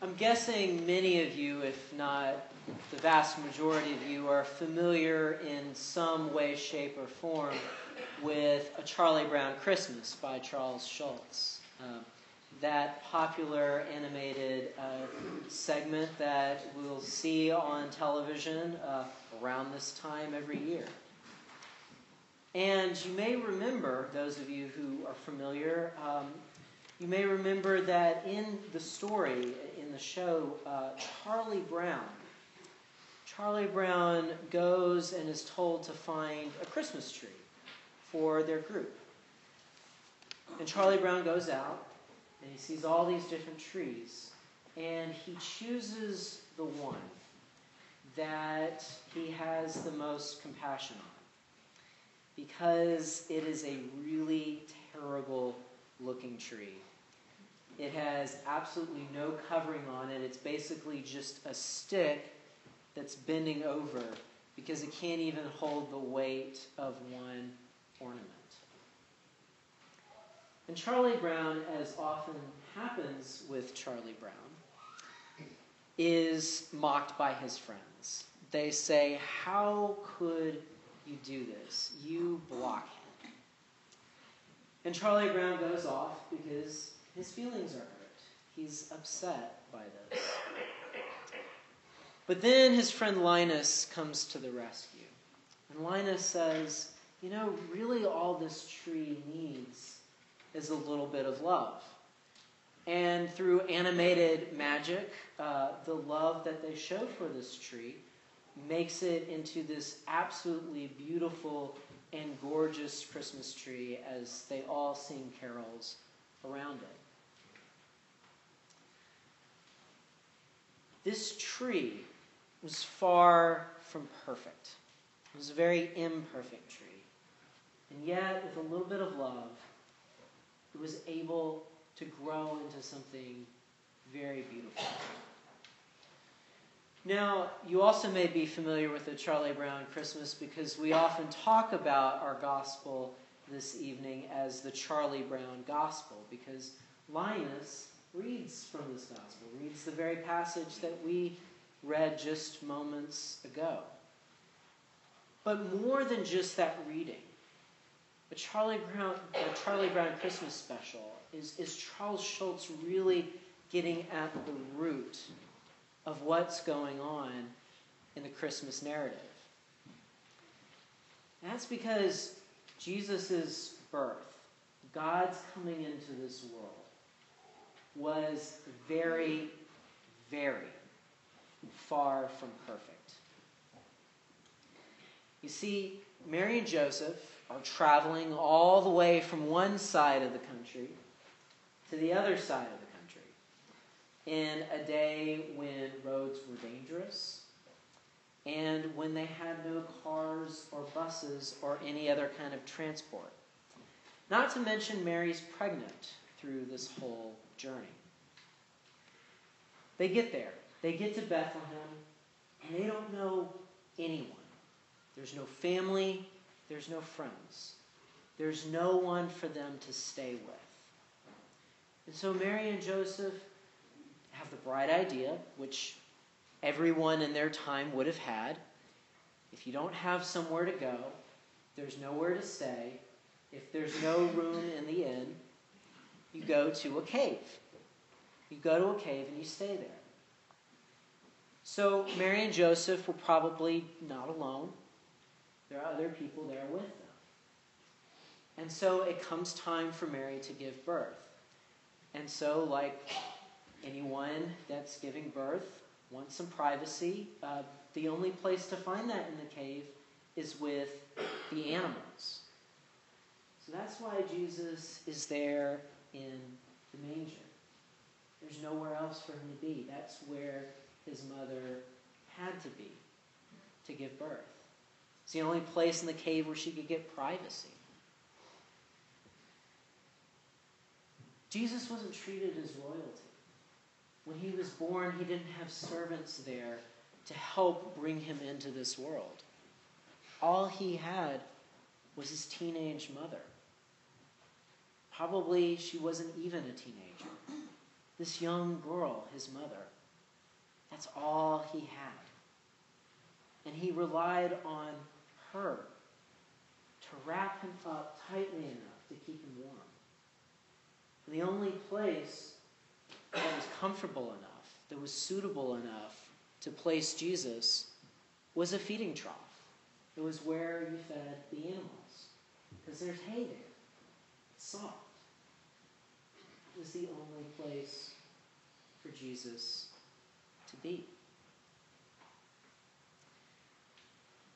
I'm guessing many of you, if not the vast majority of you, are familiar in some way, shape, or form with A Charlie Brown Christmas by Charles Schulz. That popular animated segment that we'll see on television around this time every year. And you may remember, those of you who are familiar, you may remember that in the story, in the show, Charlie Brown goes and is told to find a Christmas tree for their group. And Charlie Brown goes out, and he sees all these different trees, and he chooses the one that he has the most compassion on, because it is a really terrible looking tree. It has absolutely no covering on it. It's basically just a stick that's bending over because it can't even hold the weight of one ornament. And Charlie Brown, as often happens with Charlie Brown, is mocked by his friends. They say, "How could you do this? You blockhead." And Charlie Brown goes off because his feelings are hurt. He's upset by this. But then his friend Linus comes to the rescue. And Linus says, really all this tree needs is a little bit of love. And through animated magic, the love that they show for this tree makes it into this absolutely beautiful and gorgeous Christmas tree as they all sing carols around it. This tree was far from perfect. It was a very imperfect tree. And yet, with a little bit of love, it was able to grow into something very beautiful. Now, you also may be familiar with the Charlie Brown Christmas because we often talk about our gospel this evening as the Charlie Brown Gospel, because Linus reads from this gospel, reads the very passage that we read just moments ago. But more than just that reading, the Charlie Brown Christmas special is Charles Schulz really getting at the root of what's going on in the Christmas narrative. That's because Jesus' birth, God's coming into this world, was very, very far from perfect. You see, Mary and Joseph are traveling all the way from one side of the country to the other side of the country in a day when roads were dangerous and when they had no cars or buses or any other kind of transport. Not to mention Mary's pregnant through this whole journey. They get there. They get to Bethlehem, and they don't know anyone. There's no family. There's no friends. There's no one for them to stay with. And so Mary and Joseph have the bright idea, which everyone in their time would have had. If you don't have somewhere to go, there's nowhere to stay. If there's no room in the inn, you go to a cave. You go to a cave and you stay there. So Mary and Joseph were probably not alone. There are other people there with them. And so it comes time for Mary to give birth. And so, like anyone that's giving birth wants some privacy, the only place to find that in the cave is with the animals. So that's why Jesus is there in the manger. There's nowhere else for him to be. That's where his mother had to be to give birth. It's the only place in the cave where she could get privacy. Jesus wasn't treated as royalty. When he was born, he didn't have servants there to help bring him into this world. All he had was his teenage mother. Probably she wasn't even a teenager. this young girl, his mother. That's all he had. And he relied on her to wrap him up tightly enough to keep him warm. And the only place that was comfortable enough, that was suitable enough to place Jesus was a feeding trough. It was where you fed the animals. Because there's hay there. It's soft. It was the only place for Jesus to be.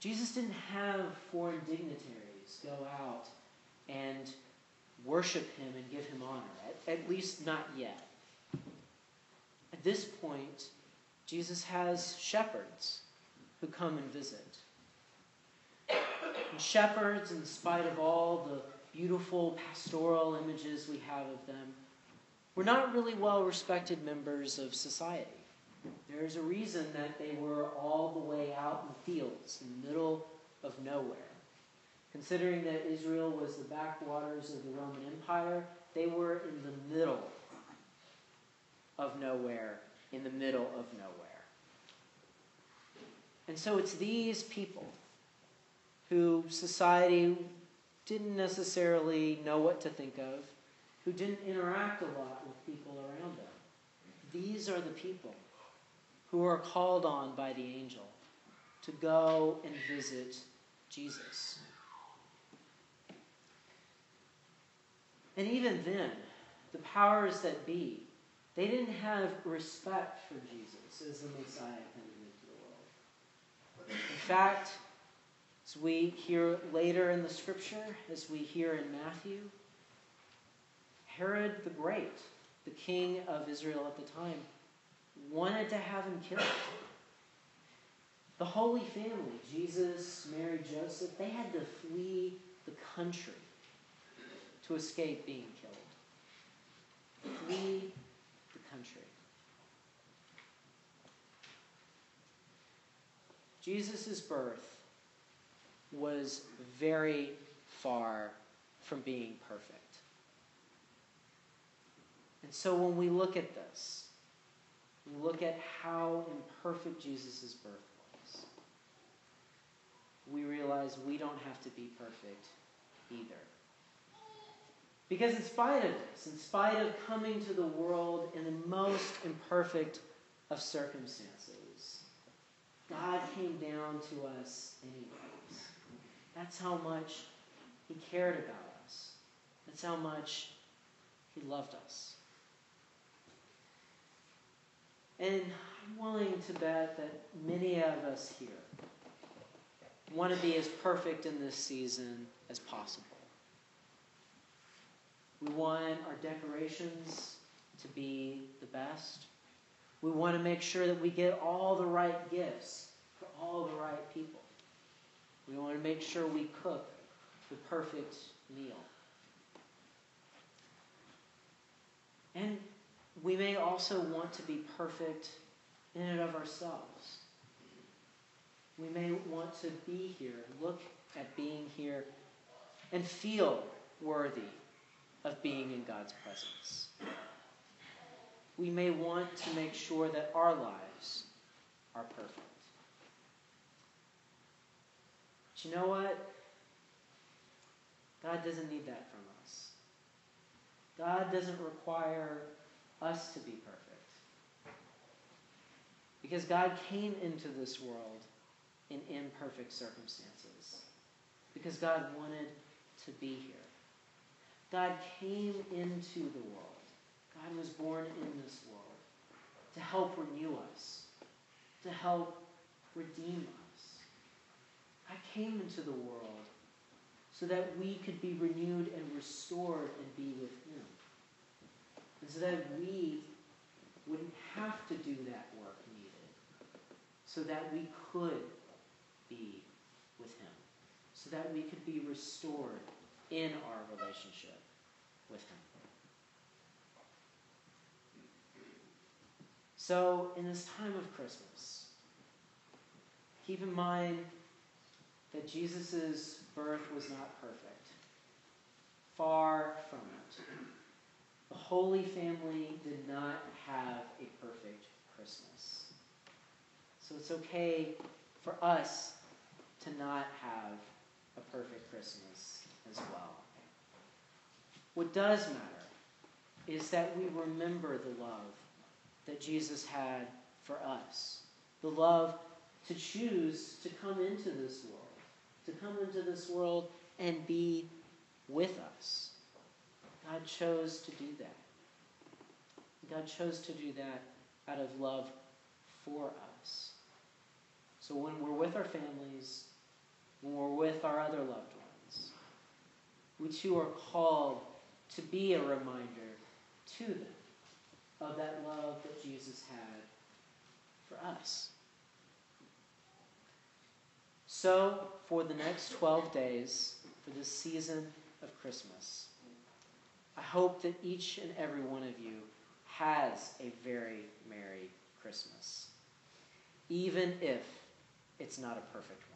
Jesus didn't have foreign dignitaries go out and worship him and give him honor, at least not yet. At this point, Jesus has shepherds who come and visit. And shepherds, in spite of all the beautiful pastoral images we have of them, were not really well-respected members of society. There's a reason that they were all the way out in the fields, in the middle of nowhere. Considering that Israel was the backwaters of the Roman Empire, they were in the middle of nowhere, in the middle of nowhere. And so it's these people who society didn't necessarily know what to think of, who didn't interact a lot with people around them. These are the people who are called on by the angel to go and visit Jesus. And even then, the powers that be, they didn't have respect for Jesus as the Messiah coming into the world. In fact, as we hear later in the scripture, as we hear in Matthew, Herod the Great, the king of Israel at the time, wanted to have him killed. The Holy Family, Jesus, Mary, Joseph, they had to flee the country to escape being killed. Flee the country. Jesus' birth was very far from being perfect. And so when we look at this, we look at how imperfect Jesus' birth was, we realize we don't have to be perfect either. Because in spite of this, in spite of coming to the world in the most imperfect of circumstances, God came down to us anyways. That's how much he cared about us. That's how much he loved us. And I'm willing to bet that many of us here want to be as perfect in this season as possible. We want our decorations to be the best. We want to make sure that we get all the right gifts for all the right people. We want to make sure we cook the perfect meal. And we may also want to be perfect in and of ourselves. We may want to be here, look at being here, and feel worthy of being in God's presence. We may want to make sure that our lives are perfect. But you know what? God doesn't need that from us. God doesn't require us to be perfect. Because God came into this world in imperfect circumstances. Because God wanted to be here. God came into the world. God was born in this world to help renew us, to help redeem us. God came into the world so that we could be renewed and restored and be with him. And so that we wouldn't have to do that work needed, so that we could be with him, so that we could be restored in our relationship with him. So, in this time of Christmas, keep in mind that Jesus' birth was not perfect. Far from it. The Holy Family did not have a perfect Christmas. So it's okay for us to not have a perfect Christmas as well. What does matter is that we remember the love that Jesus had for us. The love to choose to come into this world and be with us. God chose to do that. God chose to do that out of love for us. So when we're with our families, when we're with our other loved ones, we too are called to be a reminder to them of that love that Jesus had for us. So, for the next 12 days, for this season of Christmas, I hope that each and every one of you has a very Merry Christmas, even if it's not a perfect one.